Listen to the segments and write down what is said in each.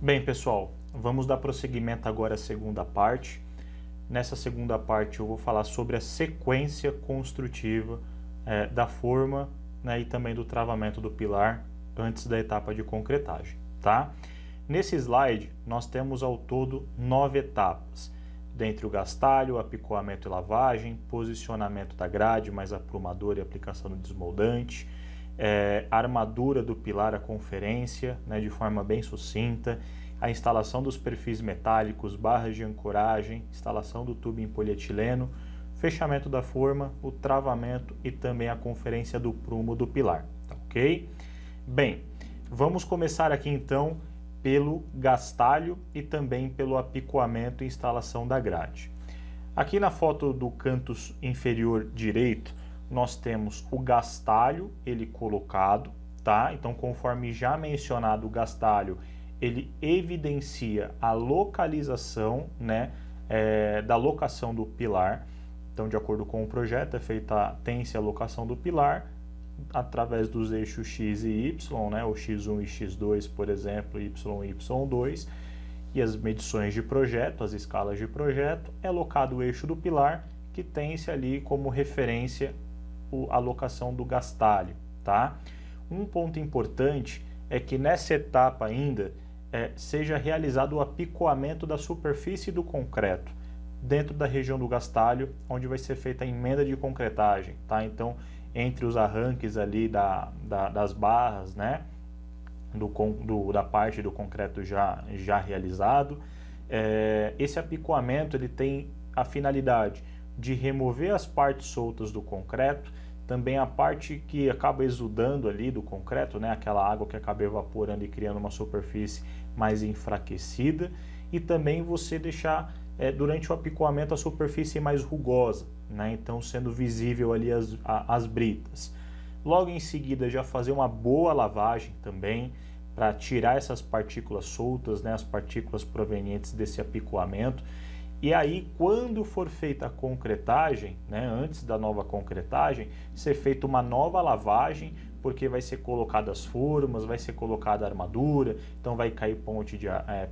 Bem, pessoal, vamos dar prosseguimento agora à segunda parte. Nessa segunda parte eu vou falar sobre a sequência construtiva da forma, né, e também do travamento do pilar antes da etapa de concretagem, tá? Nesse slide nós temos ao todo 9 etapas, dentre o gastalho, apicoamento e lavagem, posicionamento da grade, mais aprumador e aplicação do desmoldante, armadura do pilar, a conferência, né, de forma bem sucinta, a instalação dos perfis metálicos, barras de ancoragem, instalação do tubo em polietileno, fechamento da forma, o travamento e também a conferência do prumo do pilar, tá ok? Bem, vamos começar aqui então pelo gastalho e também pelo apicoamento e instalação da grade. Aqui na foto do canto inferior direito, nós temos o gastalho, ele colocado, tá? Então, conforme já mencionado, o gastalho, ele evidencia a localização, né, da locação do pilar. Então, de acordo com o projeto, tem-se a locação do pilar através dos eixos X e Y, né, o X1 e X2, por exemplo, Y e Y2, e as medições de projeto, as escalas de projeto, é locado o eixo do pilar, que tem-se ali como referência a locação do gastalho, tá? Um ponto importante é que nessa etapa ainda seja realizado o apicoamento da superfície do concreto dentro da região do gastalho, onde vai ser feita a emenda de concretagem, tá? Então, entre os arranques ali das barras, né, da parte do concreto já realizado, esse apicoamento ele tem a finalidade de remover as partes soltas do concreto, também a parte que acaba exudando ali do concreto, né, aquela água que acaba evaporando e criando uma superfície mais enfraquecida, e também você deixar durante o apicoamento a superfície mais rugosa, né, então sendo visível ali as britas. Logo em seguida já fazer uma boa lavagem também, para tirar essas partículas soltas, né, as partículas provenientes desse apicoamento. E aí, quando for feita a concretagem, né, antes da nova concretagem, ser feita uma nova lavagem, porque vai ser colocada as formas, vai ser colocada a armadura, então vai cair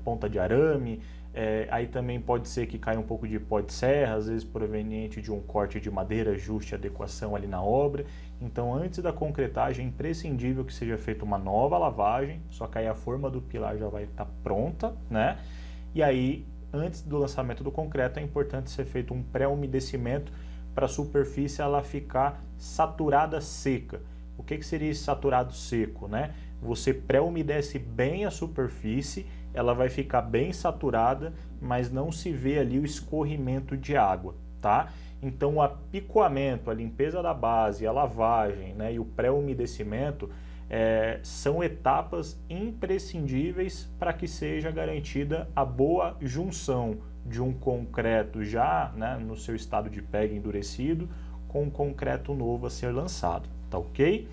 ponta de arame, aí também pode ser que caia um pouco de pó de serra, às vezes proveniente de um corte de madeira, ajuste, adequação ali na obra. Então, antes da concretagem, é imprescindível que seja feita uma nova lavagem, só que aí a forma do pilar já vai estar pronta, né? E aí, antes do lançamento do concreto, é importante ser feito um pré-umedecimento para a superfície ela ficar saturada seca. O que seria esse saturado seco, né? Você pré-umedece bem a superfície, ela vai ficar bem saturada, mas não se vê ali o escorrimento de água, tá? Então, o apicoamento, a limpeza da base, a lavagem, né, e o pré-umedecimento são etapas imprescindíveis para que seja garantida a boa junção de um concreto já, né, no seu estado de pega endurecido com um concreto novo a ser lançado, tá ok?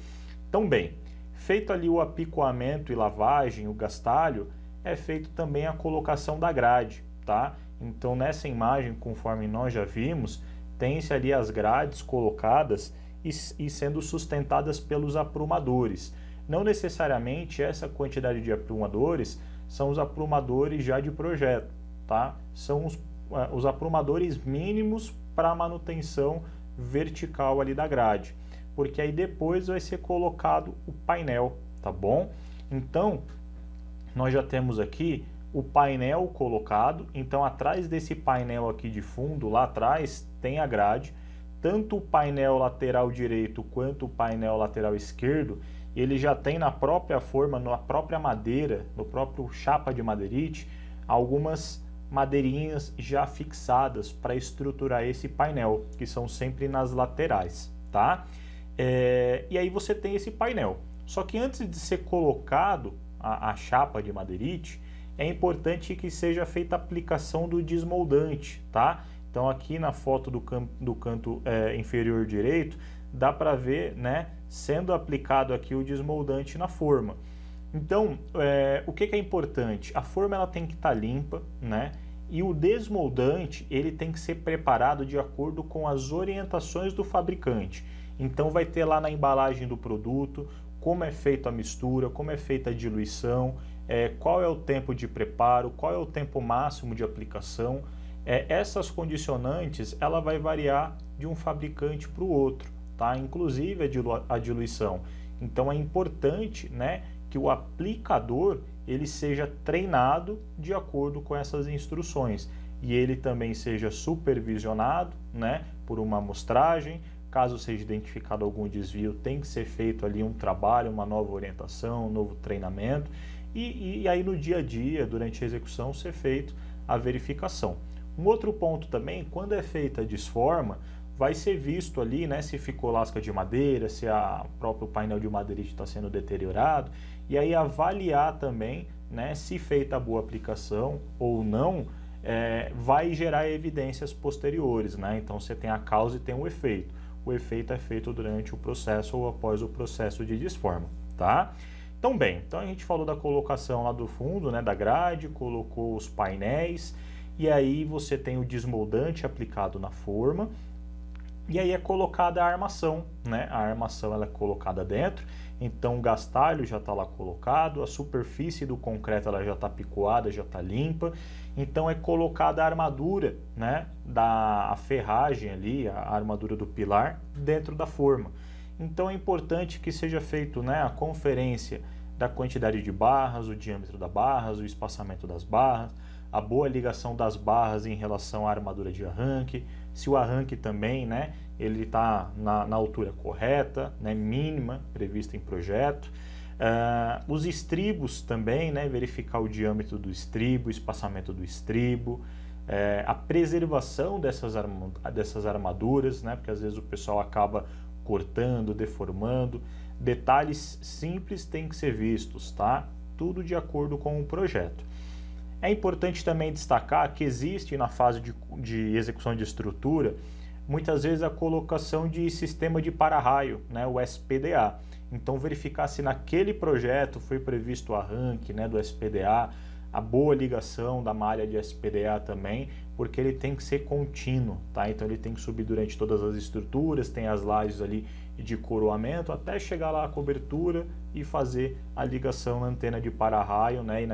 Então, bem, feito ali o apicoamento e lavagem, o gastalho, é feito também a colocação da grade, tá? Então, nessa imagem, conforme nós já vimos, tem-se ali as grades colocadas e sendo sustentadas pelos aprumadores. Não necessariamente essa quantidade de aprumadores são os aprumadores já de projeto, tá? São os aprumadores mínimos para a manutenção vertical ali da grade, porque aí depois vai ser colocado o painel, tá bom? Então, nós já temos aqui o painel colocado, então atrás desse painel aqui de fundo, lá atrás, tem a grade, tanto o painel lateral direito quanto o painel lateral esquerdo, ele já tem na própria forma, na própria madeira, no próprio chapa de madeirite, algumas madeirinhas já fixadas para estruturar esse painel, que são sempre nas laterais, tá? E aí você tem esse painel. Só que antes de ser colocado a chapa de madeirite, é importante que seja feita a aplicação do desmoldante, tá? Então aqui na foto do canto inferior direito, dá para ver, né, sendo aplicado aqui o desmoldante na forma. Então, o que é importante? A forma ela tem que estar limpa, né? E o desmoldante ele tem que ser preparado de acordo com as orientações do fabricante. Então vai ter lá na embalagem do produto como é feita a mistura, como é feita a diluição, qual é o tempo de preparo, qual é o tempo máximo de aplicação. Essas condicionantes ela vai variar de um fabricante para o outro, tá? Inclusive a diluição. Então é importante, né, que o aplicador ele seja treinado de acordo com essas instruções e ele também seja supervisionado, né, por uma amostragem. Caso seja identificado algum desvio, tem que ser feito ali um trabalho, uma nova orientação, um novo treinamento e aí no dia a dia, durante a execução, ser feito a verificação. Um outro ponto também, quando é feita a desforma, vai ser visto ali, né, se ficou lasca de madeira, se o próprio painel de madeirite está sendo deteriorado, e aí avaliar também, né, se feita a boa aplicação ou não, vai gerar evidências posteriores, né? Então você tem a causa e tem o efeito. O efeito é feito durante o processo ou após o processo de desforma, tá? Então bem, então a gente falou da colocação lá do fundo, né, da grade, colocou os painéis, e aí você tem o desmoldante aplicado na forma, e aí é colocada a armação, né? A armação ela é colocada dentro, então o gastalho já está lá colocado, a superfície do concreto ela já está picoada, já está limpa, então é colocada a armadura, né? A ferragem ali, a armadura do pilar dentro da forma. Então é importante que seja feito, né, a conferência da quantidade de barras, o diâmetro das barras, o espaçamento das barras, a boa ligação das barras em relação à armadura de arranque, se o arranque também, né, ele está na altura correta, né, mínima, prevista em projeto. Os estribos também, né, verificar o diâmetro do estribo, o espaçamento do estribo, a preservação dessas armaduras, né, porque às vezes o pessoal acaba cortando, deformando. Detalhes simples têm que ser vistos, tá? Tudo de acordo com o projeto. É importante também destacar que existe na fase de execução de estrutura, muitas vezes a colocação de sistema de para-raio, né, o SPDA. Então verificar se naquele projeto foi previsto o arranque, né, do SPDA, a boa ligação da malha de SPDA também, porque ele tem que ser contínuo, tá? Então ele tem que subir durante todas as estruturas, tem as lajes ali de coroamento, até chegar lá a cobertura e fazer a ligação na antena de para-raio, né, e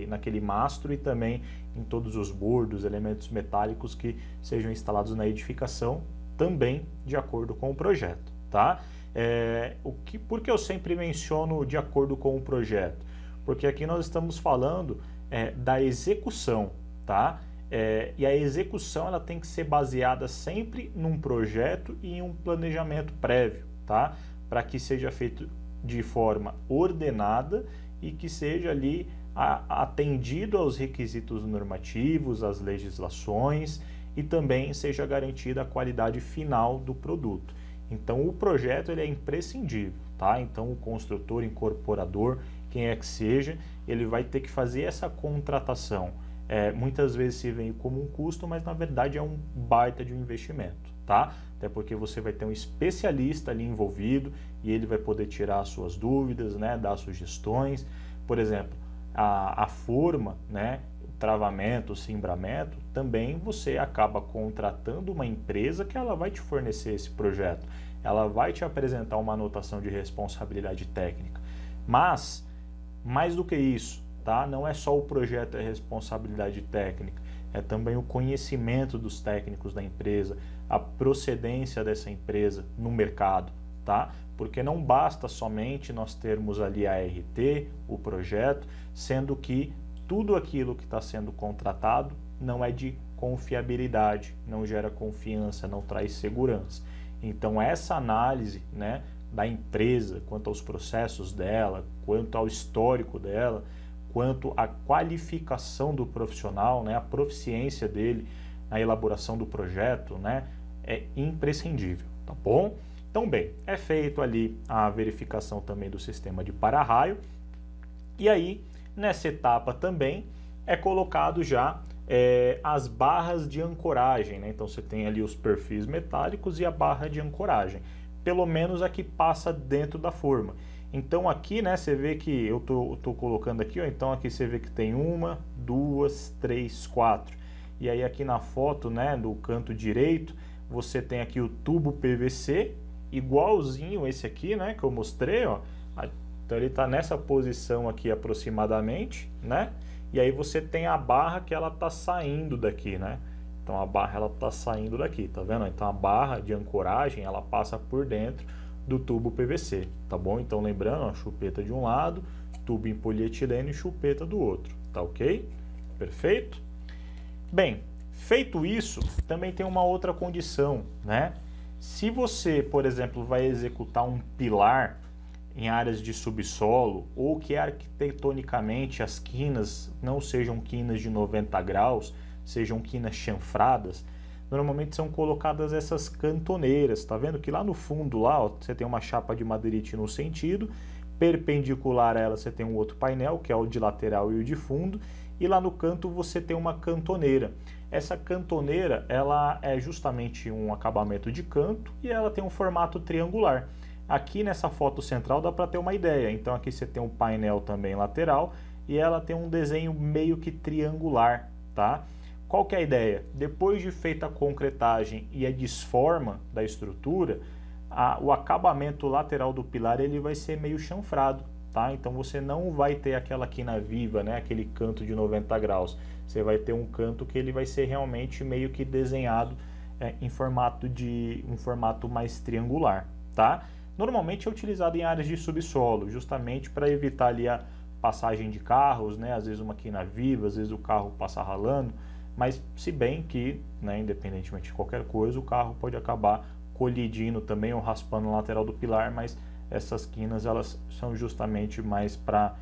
naquele mastro e também em todos os bordos, elementos metálicos que sejam instalados na edificação, também de acordo com o projeto, tá? Por que eu sempre menciono de acordo com o projeto? Porque aqui nós estamos falando da execução, tá? E a execução ela tem que ser baseada sempre num projeto e em um planejamento prévio, tá? Para que seja feito de forma ordenada e que seja ali atendido aos requisitos normativos, às legislações e também seja garantida a qualidade final do produto. Então o projeto ele é imprescindível, tá? Então o construtor, incorporador, quem é que seja, ele vai ter que fazer essa contratação. Muitas vezes se vê como um custo, mas na verdade é um baita de um investimento, tá? Até porque você vai ter um especialista ali envolvido e ele vai poder tirar as suas dúvidas, né, dar sugestões. Por exemplo, a forma, né, o travamento, o cimbramento, também você acaba contratando uma empresa que ela vai te fornecer esse projeto. Ela vai te apresentar uma anotação de responsabilidade técnica. Mas, mais do que isso, tá? Não é só o projeto e a responsabilidade técnica, é também o conhecimento dos técnicos da empresa, a procedência dessa empresa no mercado, tá? Porque não basta somente nós termos ali a RT, o projeto, sendo que tudo aquilo que está sendo contratado não é de confiabilidade, não gera confiança, não traz segurança. Então essa análise, né, da empresa, quanto aos processos dela, quanto ao histórico dela, quanto à qualificação do profissional, né, a proficiência dele na elaboração do projeto, né, é imprescindível, tá bom? Então, bem, é feito ali a verificação também do sistema de para-raio e aí, nessa etapa também, é colocado já as barras de ancoragem, né? Então você tem ali os perfis metálicos e a barra de ancoragem, pelo menos a que passa dentro da forma. Então aqui, né, você vê que eu tô colocando aqui, ó, então aqui você vê que tem 1, 2, 3, 4. E aí aqui na foto, né, do canto direito, você tem aqui o tubo PVC, igualzinho esse aqui, né, que eu mostrei, ó, Então ele está nessa posição aqui aproximadamente, né? E aí você tem a barra que ela está saindo daqui, né? Então a barra ela está saindo daqui, tá vendo? Então a barra de ancoragem ela passa por dentro do tubo PVC, tá bom? Então lembrando, ó, chupeta de um lado, tubo em polietileno e chupeta do outro, tá ok? Perfeito? Bem, feito isso, também tem uma outra condição, né? Se você, por exemplo, vai executar um pilar em áreas de subsolo ou que arquitetonicamente as quinas não sejam quinas de 90 graus, sejam quinas chanfradas, normalmente são colocadas essas cantoneiras, tá vendo que lá no fundo lá, ó, você tem uma chapa de madeirite no sentido, perpendicular a ela você tem um outro painel, que é o de lateral e o de fundo, e lá no canto você tem uma cantoneira. Essa cantoneira, ela é justamente um acabamento de canto e ela tem um formato triangular. Aqui nessa foto central dá para ter uma ideia, então aqui você tem um painel também lateral e ela tem um desenho meio que triangular, tá? Qual que é a ideia? Depois de feita a concretagem e a desforma da estrutura, o acabamento lateral do pilar ele vai ser meio chanfrado, tá? Então você não vai ter aquela quina viva, né? Aquele canto de 90 graus. Você vai ter um canto que ele vai ser realmente meio que desenhado em formato mais triangular, tá? Normalmente é utilizado em áreas de subsolo, justamente para evitar ali a passagem de carros, né? Às vezes uma quina viva, às vezes o carro passa ralando, mas se bem que, né, independentemente de qualquer coisa, o carro pode acabar colidindo também ou raspando a lateral do pilar, mas essas quinas elas são justamente mais para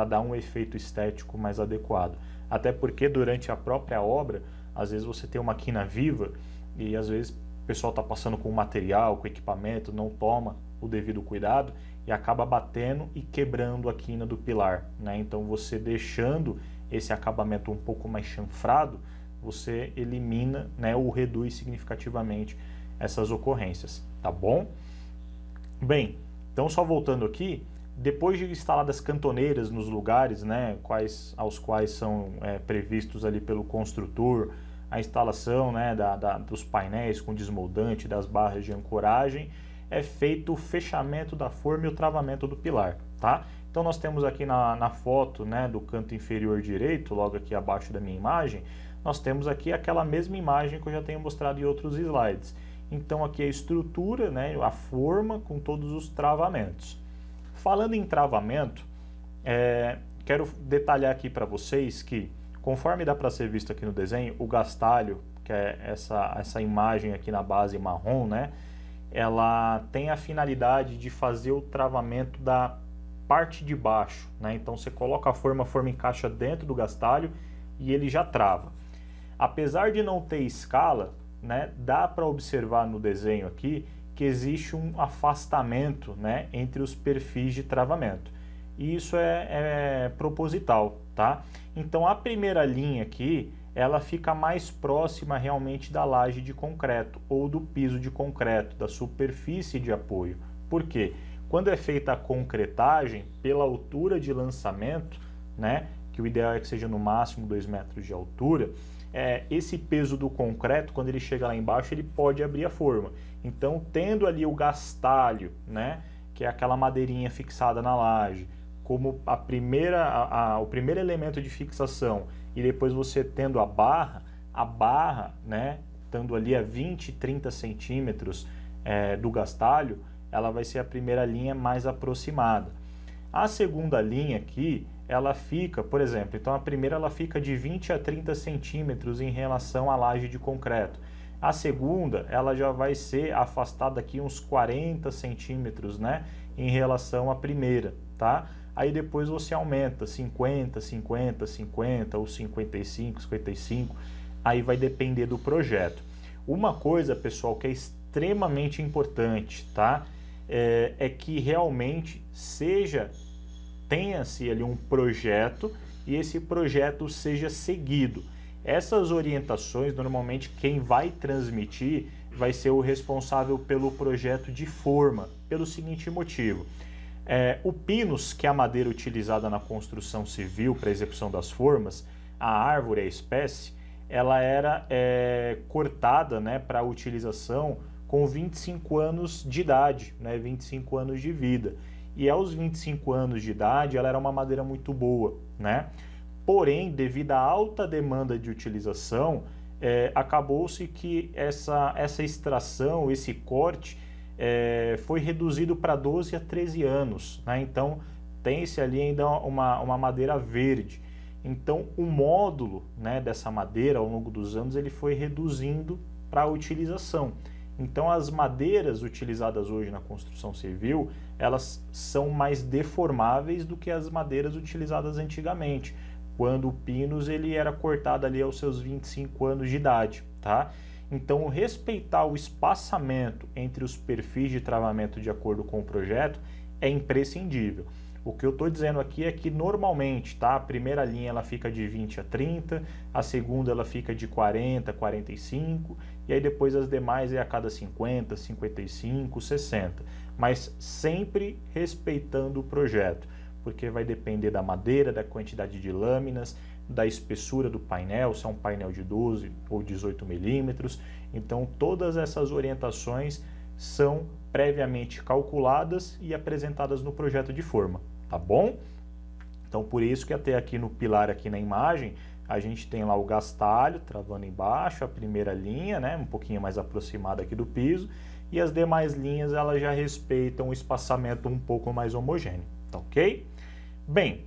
dar um efeito estético mais adequado. Até porque durante a própria obra, às vezes você tem uma quina viva e às vezes o pessoal está passando com material, com equipamento, não toma o devido cuidado e acaba batendo e quebrando a quina do pilar, né? Então você deixando esse acabamento um pouco mais chanfrado, você elimina, né, ou reduz significativamente essas ocorrências, tá bom? Bem, então só voltando aqui, depois de instaladas cantoneiras nos lugares, né, aos quais são previstos ali pelo construtor, a instalação, né, dos painéis com desmoldante, das barras de ancoragem, é feito o fechamento da forma e o travamento do pilar, tá? Então nós temos aqui na foto, né, do canto inferior direito, logo aqui abaixo da minha imagem, nós temos aqui aquela mesma imagem que eu já tenho mostrado em outros slides. Então aqui a estrutura, né, a forma com todos os travamentos. Falando em travamento, quero detalhar aqui para vocês que, conforme dá para ser visto aqui no desenho, o gastalho, que é essa imagem aqui na base marrom, né, ela tem a finalidade de fazer o travamento da parte de baixo, né? Então você coloca a forma encaixa dentro do gastalho e ele já trava. Apesar de não ter escala, né, dá para observar no desenho aqui que existe um afastamento, né, entre os perfis de travamento. E isso é proposital, tá? Então a primeira linha aqui, ela fica mais próxima realmente da laje de concreto ou do piso de concreto, da superfície de apoio. Por quê? Quando é feita a concretagem, pela altura de lançamento, né, que o ideal é que seja no máximo 2 metros de altura, esse peso do concreto, quando ele chega lá embaixo, ele pode abrir a forma. Então, tendo ali o gastalho, né, que é aquela madeirinha fixada na laje, como o primeiro elemento de fixação, e depois você tendo a barra, né, estando ali a 20, 30 centímetros do gastalho, ela vai ser a primeira linha mais aproximada. A segunda linha aqui, ela fica, por exemplo, então a primeira ela fica de 20 a 30 centímetros em relação à laje de concreto. A segunda, ela já vai ser afastada aqui uns 40 centímetros, né, em relação à primeira, tá? Aí depois você aumenta 50, 50, 50 ou 55, 55, aí vai depender do projeto. Uma coisa, pessoal, que é extremamente importante, tá? É que realmente tenha-se ali um projeto e esse projeto seja seguido. Essas orientações, normalmente quem vai transmitir vai ser o responsável pelo projeto de forma, pelo seguinte motivo. O pinus, que é a madeira utilizada na construção civil para a execução das formas, a árvore, a espécie, ela era cortada, né, para utilização com 25 anos de idade, né, 25 anos de vida. e aos 25 anos de idade ela era uma madeira muito boa, né? Porém, devido à alta demanda de utilização, acabou-se que essa extração, esse corte, foi reduzido para 12 a 13 anos, né? Então, tem-se ali ainda uma madeira verde. Então, o módulo, né, dessa madeira, ao longo dos anos, ele foi reduzindo para a utilização. Então, as madeiras utilizadas hoje na construção civil, elas são mais deformáveis do que as madeiras utilizadas antigamente, quando o pinus ele era cortado ali aos seus 25 anos de idade, tá? Então, respeitar o espaçamento entre os perfis de travamento de acordo com o projeto é imprescindível. O que eu estou dizendo aqui é que normalmente, tá? A primeira linha ela fica de 20 a 30, a segunda ela fica de 40 a 45, e aí depois as demais é a cada 50, 55, 60. Mas sempre respeitando o projeto, porque vai depender da madeira, da quantidade de lâminas, da espessura do painel, se é um painel de 12 ou 18 milímetros. Então todas essas orientações são previamente calculadas e apresentadas no projeto de forma, tá bom? Então por isso que até aqui no pilar, aqui na imagem, a gente tem lá o gastalho travando embaixo, a primeira linha, né, um pouquinho mais aproximada aqui do piso, e as demais linhas elas já respeitam o espaçamento um pouco mais homogêneo, tá ok? Bem,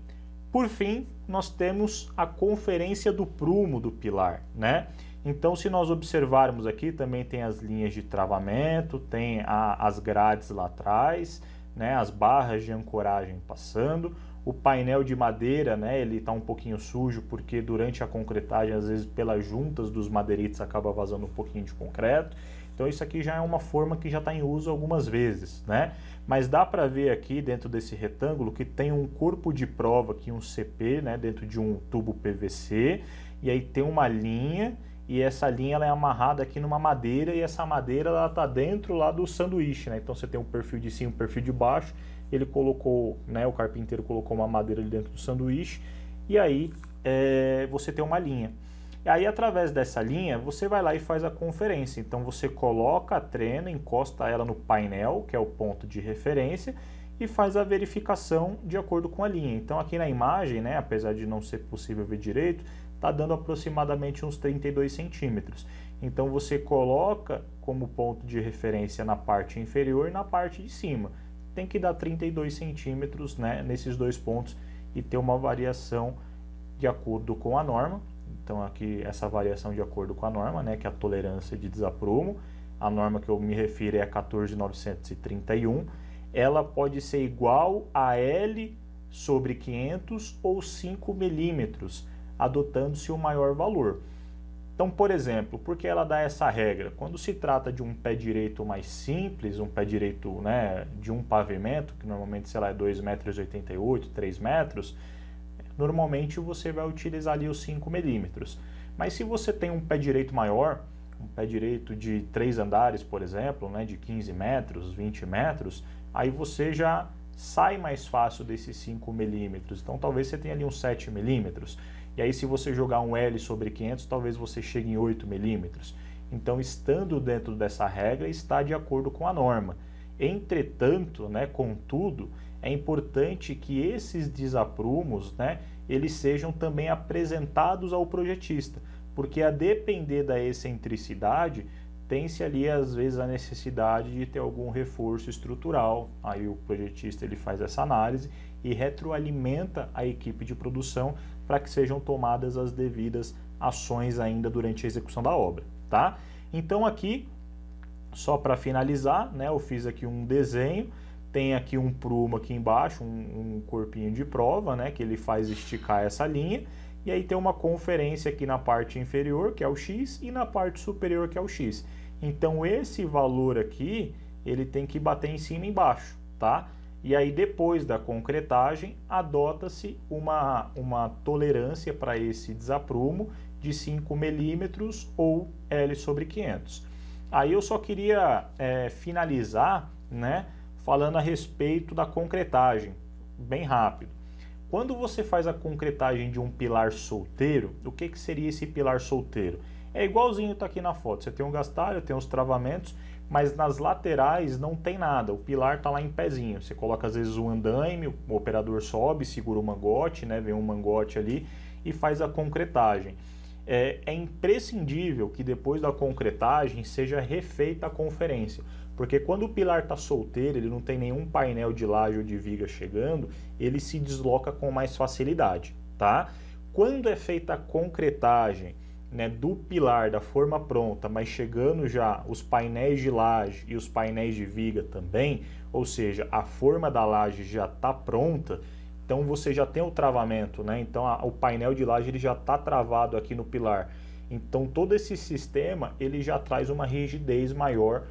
por fim, nós temos a conferência do prumo do pilar, né? Então, se nós observarmos aqui, também tem as linhas de travamento, tem as grades lá atrás, né, as barras de ancoragem passando, o painel de madeira, né, ele está um pouquinho sujo porque durante a concretagem, às vezes pelas juntas dos madeirites acaba vazando um pouquinho de concreto. Então isso aqui já é uma forma que já está em uso algumas vezes, né? Mas dá para ver aqui dentro desse retângulo que tem um corpo de prova aqui, um CP, né, dentro de um tubo PVC, e aí tem uma linha, e essa linha ela é amarrada aqui numa madeira, e essa madeira ela está dentro lá do sanduíche, né? Então você tem um perfil de cima, um perfil de baixo, ele colocou, né, o carpinteiro colocou uma madeira ali dentro do sanduíche, e aí você tem uma linha. E aí através dessa linha você vai lá e faz a conferência. Então você coloca a trena, encosta ela no painel, que é o ponto de referência, e faz a verificação de acordo com a linha. Então aqui na imagem, né, apesar de não ser possível ver direito, está dando aproximadamente uns 32 centímetros. Então você coloca como ponto de referência na parte inferior e na parte de cima. Tem que dar 32 centímetros, né, nesses dois pontos e ter uma variação de acordo com a norma. Então aqui essa variação de acordo com a norma, né, que é a tolerância de desaprumo. A norma que eu me refiro é a 14.931. Ela pode ser igual a L sobre 500 ou 5 milímetros, adotando-se o maior valor. Então, por exemplo, por que ela dá essa regra? Quando se trata de um pé direito mais simples, um pé direito, né, de um pavimento, que normalmente, sei lá, é 2,88 m, 3 metros, normalmente você vai utilizar ali os 5 milímetros. Mas se você tem um pé direito maior, um pé direito de 3 andares, por exemplo, né, de 15 metros, 20 metros, aí você já sai mais fácil desses 5 milímetros. Então talvez você tenha ali uns 7 milímetros. E aí se você jogar um L sobre 500, talvez você chegue em 8 milímetros. Então, estando dentro dessa regra, está de acordo com a norma. Entretanto, né, contudo, é importante que esses desaprumos, né, eles sejam também apresentados ao projetista, porque a depender da excentricidade, tem-se ali às vezes a necessidade de ter algum reforço estrutural. Aí o projetista ele faz essa análise e retroalimenta a equipe de produção para que sejam tomadas as devidas ações ainda durante a execução da obra, tá? Então aqui, só para finalizar, né, eu fiz aqui um desenho, tem aqui um prumo aqui embaixo, um corpinho de prova, né, que ele faz esticar essa linha, e aí tem uma conferência aqui na parte inferior, que é o X, e na parte superior, que é o X. Então esse valor aqui, ele tem que bater em cima e embaixo, tá? E aí depois da concretagem, adota-se uma tolerância para esse desaprumo de 5 milímetros ou L sobre 500. Aí eu só queria finalizar, né, falando a respeito da concretagem, bem rápido. Quando você faz a concretagem de um pilar solteiro, o que seria esse pilar solteiro? É igualzinho tá aqui na foto, você tem um gastalho, tem os travamentos, mas nas laterais não tem nada, o pilar tá lá em pezinho. Você coloca às vezes o andaime, o operador sobe, segura o mangote, né, vem um mangote ali e faz a concretagem. É imprescindível que depois da concretagem seja refeita a conferência, porque quando o pilar está solteiro, ele não tem nenhum painel de laje ou de viga chegando, ele se desloca com mais facilidade, tá? Quando é feita a concretagem, né, do pilar da forma pronta, mas chegando já os painéis de laje e os painéis de viga também, ou seja, a forma da laje já está pronta, então você já tem o travamento, né? Então o painel de laje ele já está travado aqui no pilar. Então todo esse sistema ele já traz uma rigidez maior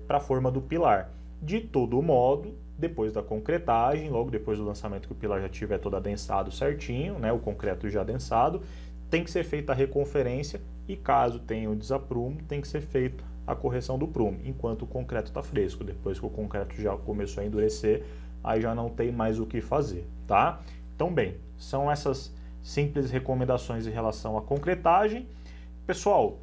para a forma do pilar. De todo modo, depois da concretagem, logo depois do lançamento que o pilar já tiver todo adensado certinho, né? O concreto já adensado, tem que ser feita a reconferência e caso tenha o desaprumo, tem que ser feita a correção do prumo, enquanto o concreto está fresco. Depois que o concreto já começou a endurecer, aí já não tem mais o que fazer, tá? Então, bem, são essas simples recomendações em relação à concretagem. Pessoal,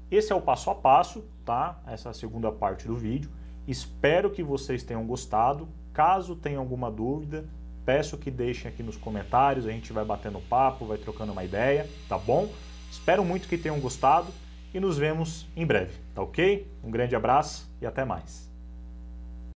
esse é o passo a passo, tá? Essa é a segunda parte do vídeo. Espero que vocês tenham gostado. Caso tenham alguma dúvida, peço que deixem aqui nos comentários, a gente vai batendo papo, vai trocando uma ideia, tá bom? Espero muito que tenham gostado e nos vemos em breve, tá ok? Um grande abraço e até mais.